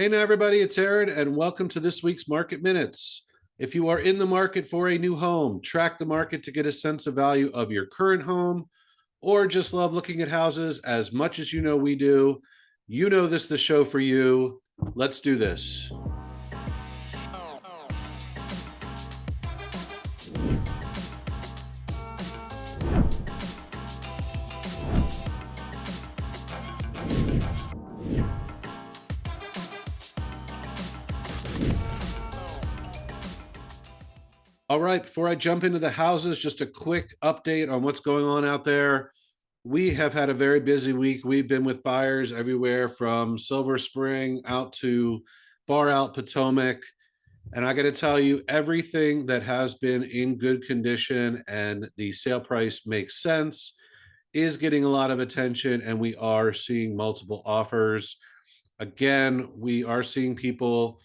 Hey now, everybody, it's Aaron, and welcome to this week's Market Minutes. If you are in the market for a new home, track the market to get a sense of value of your current home, or just love looking at houses as much as you know we do, you know this is the show for you. Let's do this. All right, before I jump into the houses, just a quick update on what's going on out there. We have had a very busy week. We've been with buyers everywhere from Silver Spring out to far out Potomac. And I got to tell you, everything that has been in good condition and the sale price makes sense is getting a lot of attention, and we are seeing multiple offers. Again, we are seeing people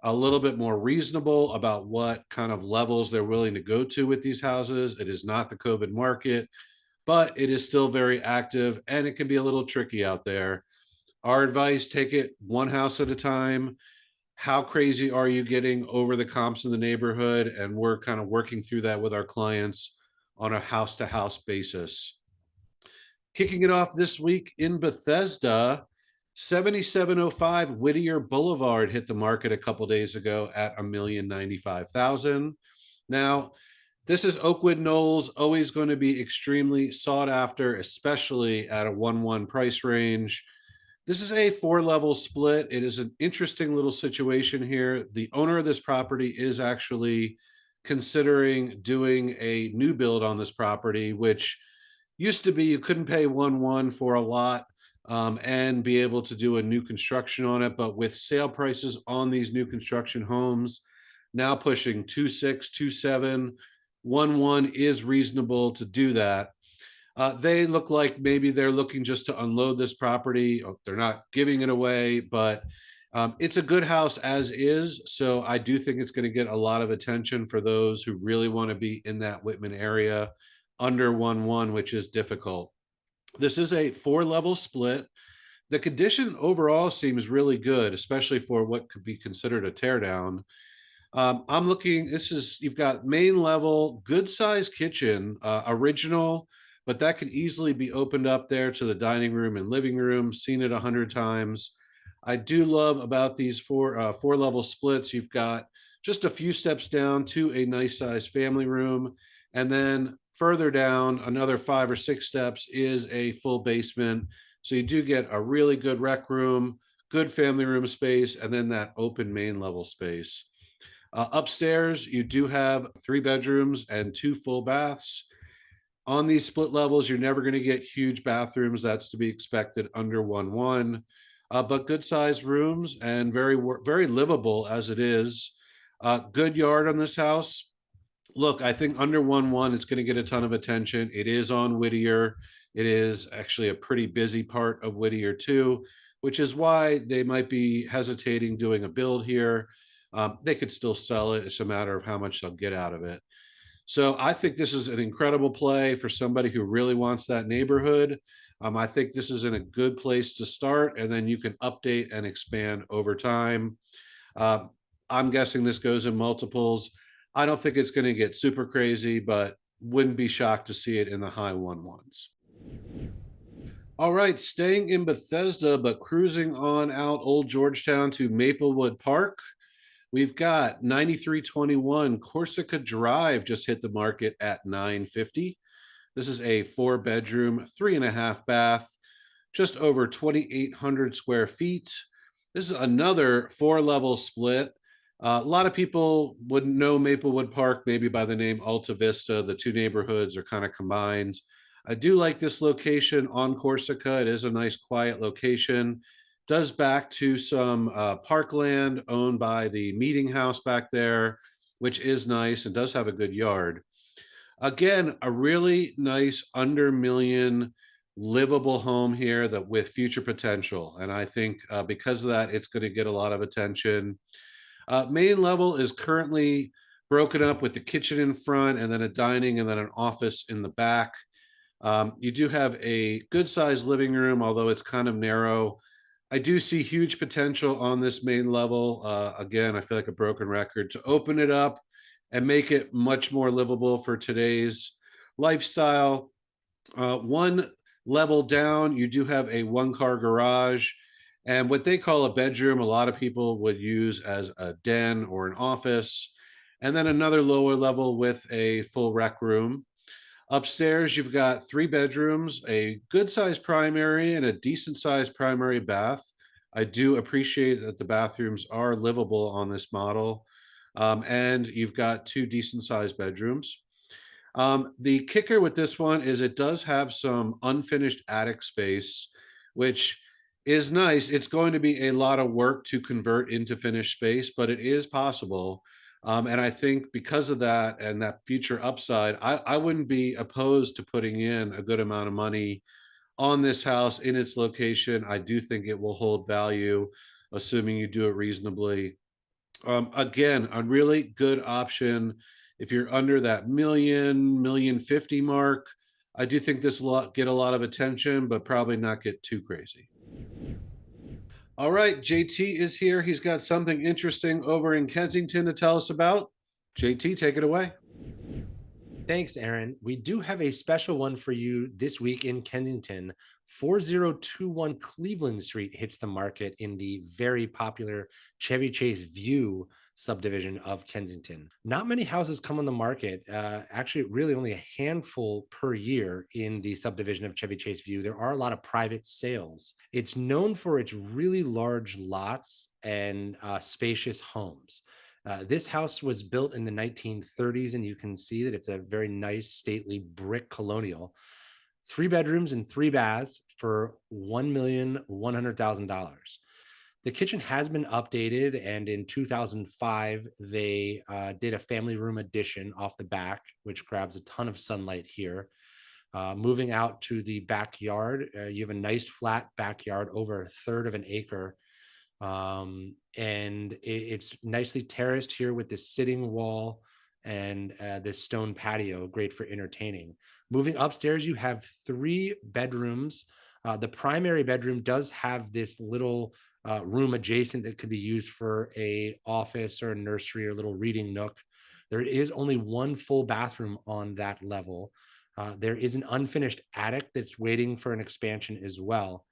a little bit more reasonable about what kind of levels they're willing to go to with these houses. It is not the COVID market, but it is still very active and it can be a little tricky out there. Our advice, take it one house at a time. How crazy are you getting over the comps in the neighborhood? And we're kind of working through that with our clients on a house to house basis. Kicking it off this week in Bethesda, 7705 Whittier Boulevard hit the market a couple days ago at $1,095,000. Now, this is Oakwood Knolls, always going to be extremely sought after, especially at a 1-1 price range. This is a 4-level split. It is an interesting little situation here. The owner of this property is actually considering doing a new build on this property, which used to be you couldn't pay 1-1 for a lot and be able to do a new construction on it. But with sale prices on these new construction homes now pushing 2.6, 2.7, 1-1 is reasonable to do that. They look like maybe they're looking just to unload this property. They're not giving it away, but it's a good house as is. So I do think it's going to get a lot of attention for those who really want to be in that Whitman area under 1-1, which is difficult. This is a 4-level split. The condition overall seems really good, especially for what could be considered a teardown. I'm looking, you've got main level, good sized kitchen, original, but that could easily be opened up there to the dining room and living room. Seen it 100 times. I do love about these four level splits. You've got just a few steps down to a nice sized family room, and then further down another 5 or 6 steps is a full basement. So you do get a really good rec room, good family room space, and then that open main level space. Upstairs, you do have 3 bedrooms and 2 full baths. On these split levels, you're never going to get huge bathrooms. That's to be expected under 1-1, but good sized rooms and very livable as it is. Good yard on this house. Look, I think under 1-1, it's going to get a ton of attention. It is on Whittier. It is actually a pretty busy part of Whittier too, which is why they might be hesitating doing a build here. They could still sell it. It's a matter of how much they'll get out of it. So I think this is an incredible play for somebody who really wants that neighborhood. I think this is in a good place to start, and then you can update and expand over time. Uh, I'm guessing this goes in multiples. I don't think it's going to get super crazy, but wouldn't be shocked to see it in the high 1-1s. All right, staying in Bethesda, but cruising on out Old Georgetown to Maplewood Park. We've got 9321 Corsica Drive just hit the market at $950. This is a 4-bedroom, 3.5 bath, just over 2,800 square feet. This is another 4-level split. A lot of people would know Maplewood Park maybe by the name Alta Vista. The two neighborhoods are kind of combined. I do like this location on Corsica. It is a nice, quiet location. Does back to some parkland owned by the meeting house back there, which is nice and does have a good yard. Again, a really nice under million livable home here that with future potential. And I think because of that, it's going to get a lot of attention. Main level is currently broken up with the kitchen in front and then a dining and then an office in the back. You do have a good sized living room, although it's kind of narrow. I do see huge potential on this main level. Again, I feel like a broken record to open it up and make it much more livable for today's lifestyle. One level down, you do have a one-car garage and what they call a bedroom, a lot of people would use as a den or an office. And then another lower level with a full rec room. Upstairs, you've got three bedrooms, a good sized primary, and a decent sized primary bath. I do appreciate that the bathrooms are livable on this model. And you've got two decent sized bedrooms. The kicker with this one is it does have some unfinished attic space, which is nice. It's going to be a lot of work to convert into finished space, but it is possible. And I think because of that and that future upside, I wouldn't be opposed to putting in a good amount of money on this house in its location. I do think it will hold value, assuming you do it reasonably. Again, a really good option if you're under that million 50 mark. I do think this will get a lot of attention, but probably not get too crazy. All right, JT is here. He's got something interesting over in Kensington to tell us about. JT, take it away. Thanks, Aaron. We do have a special one for you this week in Kensington. 4021 Cleveland Street hits the market in the very popular Chevy Chase View subdivision of Kensington. Not many houses come on the market, actually, really only a handful per year in the subdivision of Chevy Chase View. There are a lot of private sales. It's known for its really large lots and spacious homes. This house was built in the 1930s, and you can see that it's a very nice, stately brick colonial. Three bedrooms and three baths for $1,100,000. The kitchen has been updated, and in 2005, they did a family room addition off the back, which grabs a ton of sunlight here. Moving out to the backyard, you have a nice flat backyard over a third of an acre, and it's nicely terraced here with this sitting wall and this stone patio, great for entertaining. Moving upstairs, you have three bedrooms. The primary bedroom does have this little room adjacent that could be used for a office or a nursery or a little reading nook. There is only one full bathroom on that level. There is an unfinished attic that's waiting for an expansion as well.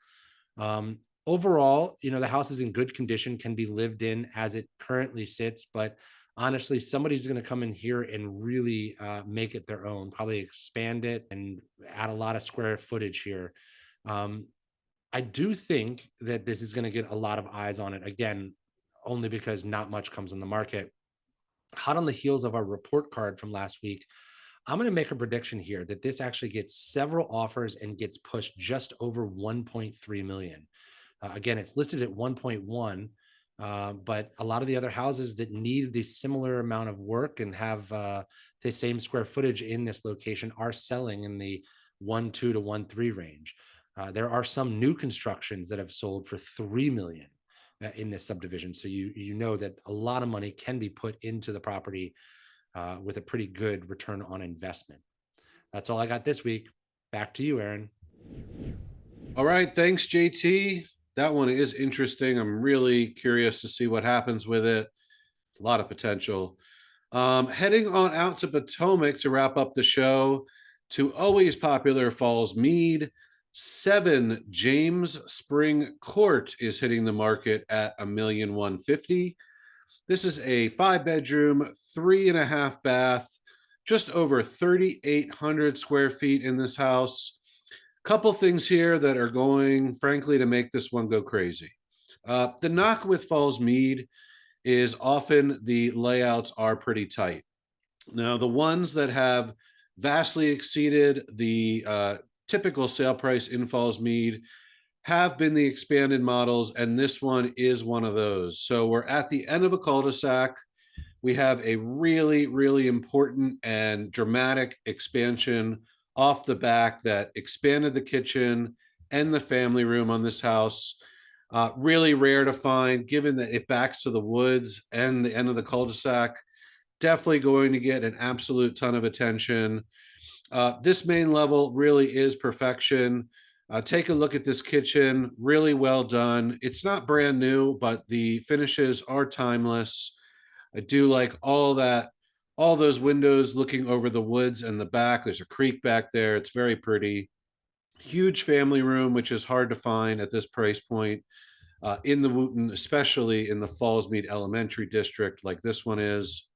Overall, the house is in good condition, can be lived in as it currently sits, but honestly, somebody's going to come in here and really make it their own, probably expand it and add a lot of square footage here. I do think that this is going to get a lot of eyes on it, again, only because not much comes on the market. Hot on the heels of our report card from last week, I'm going to make a prediction here that this actually gets several offers and gets pushed just over 1.3 million. Again, it's listed at 1.1, but a lot of the other houses that need the similar amount of work and have the same square footage in this location are selling in the 1.2 to 1.3 range. There are some new constructions that have sold for 3 million in this subdivision. So you know that a lot of money can be put into the property with a pretty good return on investment. That's all I got this week. Back to you, Aaron. All right, thanks, JT. That one is interesting. I'm really curious to see what happens with it. A lot of potential. Heading on out to Potomac to wrap up the show to always popular Falls Mead. 7 James Spring Court is hitting the market at $1,150,000. This is a 5-bedroom, 3.5 bath, just over 3,800 square feet in this house. Couple things here that are going, frankly, to make this one go crazy. The knock with Falls Mead is often the layouts are pretty tight. Now, the ones that have vastly exceeded the typical sale price in Falls Mead have been the expanded models, and this one is one of those. So we're at the end of a cul-de-sac. We have a really, really important and dramatic expansion off the back that expanded the kitchen and the family room on this house. Really rare to find, given that it backs to the woods and the end of the cul-de-sac. Definitely going to get an absolute ton of attention. This main level really is perfection. Take a look at this kitchen, really well done. It's not brand new, but the finishes are timeless. I do like all those windows looking over the woods and the back. There's a creek back there. It's very pretty. Huge family room, which is hard to find at this price point in the Wooten, especially in the Fallsmead Elementary District, like this one is.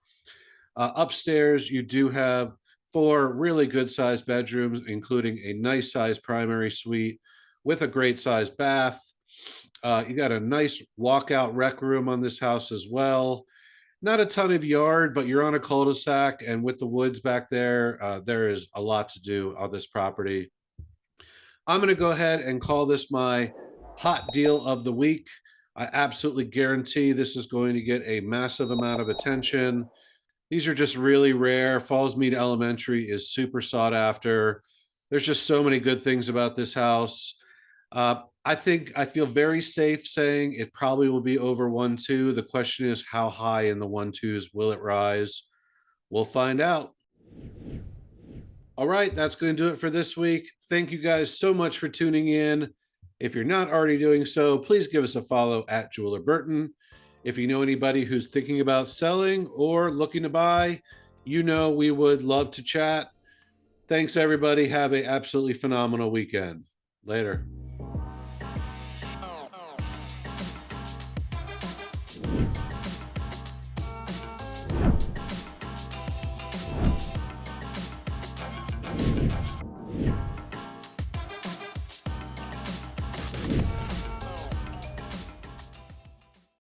Upstairs, you do have four really good sized bedrooms, including a nice sized primary suite with a great sized bath. You got a nice walkout rec room on this house as well. Not a ton of yard, but you're on a cul-de-sac, and with the woods back there, there is a lot to do on this property. I'm going to go ahead and call this my hot deal of the week. I absolutely guarantee this is going to get a massive amount of attention. These are just really rare. Fallsmead Elementary is super sought after. There's just so many good things about this house. I think I feel very safe saying it probably will be over 1.2. The question is, how high in the 1.2s will it rise? We'll find out. All right, that's going to do it for this week. Thank you guys so much for tuning in. If you're not already doing so, please give us a follow at Jeweler Burton. If you know anybody who's thinking about selling or looking to buy, we would love to chat. Thanks, everybody. Have an absolutely phenomenal weekend. Later.